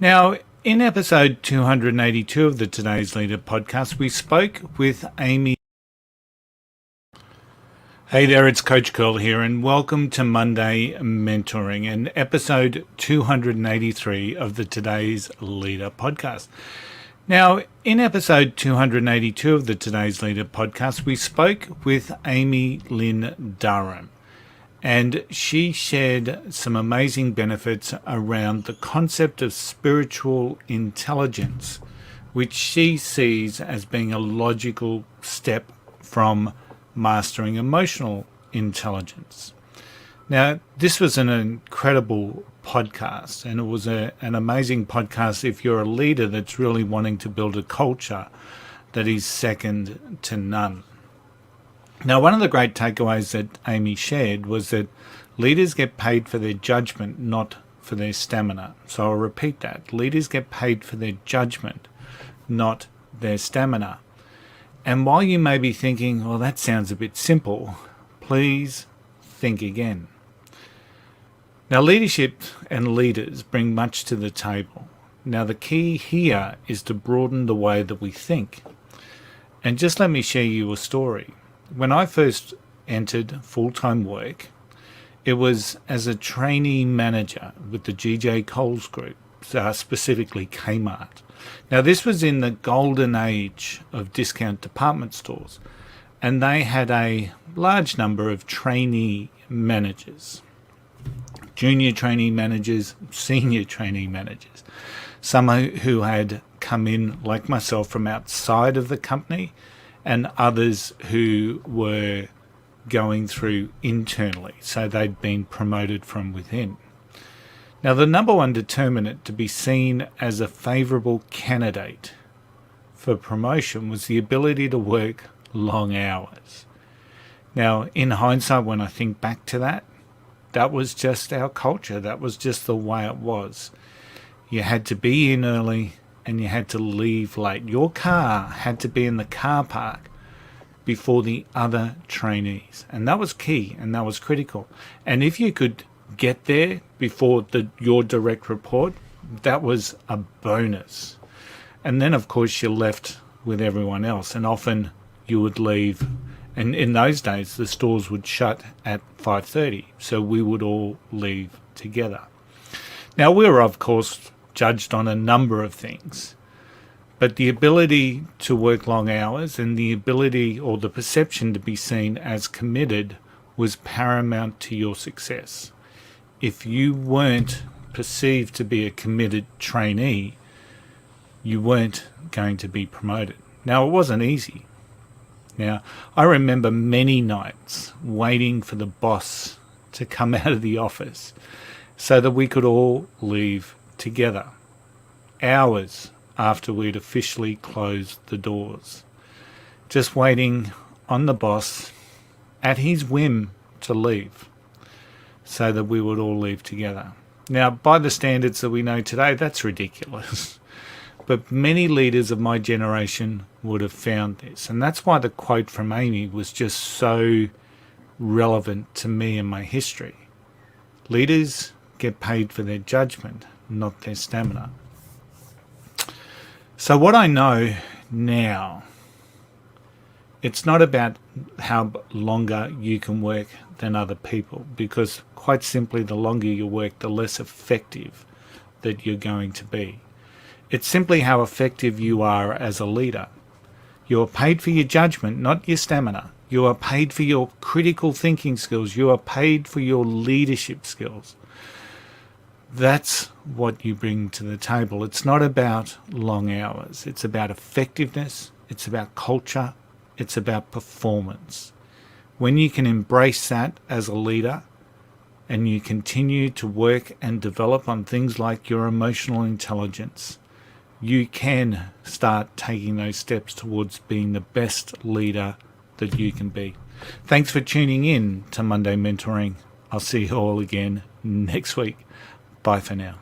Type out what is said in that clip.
Now, in episode 282 of the Today's Leader podcast, we spoke with Amy. Hey there, it's Coach Curl here, and welcome to Monday Mentoring and episode 283 of the Today's Leader podcast. Now, in episode 282 of the Today's Leader podcast, we spoke with Amy Lynn Durham, and she shared some amazing benefits around the concept of spiritual intelligence, which she sees as being a logical step from mastering emotional intelligence. Now, this was an incredible podcast, and it was an amazing podcast if you're a leader that's really wanting to build a culture that is second to none. Now, one of the great takeaways that Amy shared was that leaders get paid for their judgment, not for their stamina. So I'll repeat that. Leaders get paid for their judgment, not their stamina. And while you may be thinking, well, that sounds a bit simple, please think again. Now, leadership and leaders bring much to the table. Now, the key here is to broaden the way that we think. And just let me share you a story. When I first entered full-time work, it was as a trainee manager with the GJ Coles Group, specifically Kmart. Now, this was in the golden age of discount department stores, and they had a large number of trainee managers, junior trainee managers, senior trainee managers, some who had come in, like myself, from outside of the company, and others who were going through internally, so they'd been promoted from within. Now, the number one determinant to be seen as a favourable candidate for promotion was the ability to work long hours. Now, in hindsight, when I think back to that, that was just our culture. That was just the way it was. You had to be in early and you had to leave late. Your car had to be in the car park before the other trainees. And that was key and that was critical. And if you could get there before your direct report, that was a bonus. And then, of course, you left with everyone else. And often you would leave. And in those days, the stores would shut at 5:30. So we would all leave together. Now, we were, of course, judged on a number of things, but the ability to work long hours and the ability or the perception to be seen as committed was paramount to your success. If you weren't perceived to be a committed trainee, you weren't going to be promoted. Now, it wasn't easy. Now, I remember many nights waiting for the boss to come out of the office so that we could all leave together, hours after we'd officially closed the doors, just waiting on the boss at his whim to leave so that we would all leave together. Now, by the standards that we know today, that's ridiculous. But many leaders of my generation would have found this. And that's why the quote from Amy was just so relevant to me and my history. Leaders get paid for their judgment, not their stamina. So what I know now, it's not about how longer you can work than other people, because quite simply, the longer you work, the less effective that you're going to be. It's simply how effective you are as a leader. You are paid for your judgment, not your stamina. You are paid for your critical thinking skills. You are paid for your leadership skills. That's what you bring to the table. It's not about long hours. It's about effectiveness. It's about culture. It's about performance. When you can embrace that as a leader and you continue to work and develop on things like your emotional intelligence, you can start taking those steps towards being the best leader that you can be. Thanks for tuning in to Monday Mentoring. I'll see you all again next week. Bye for now.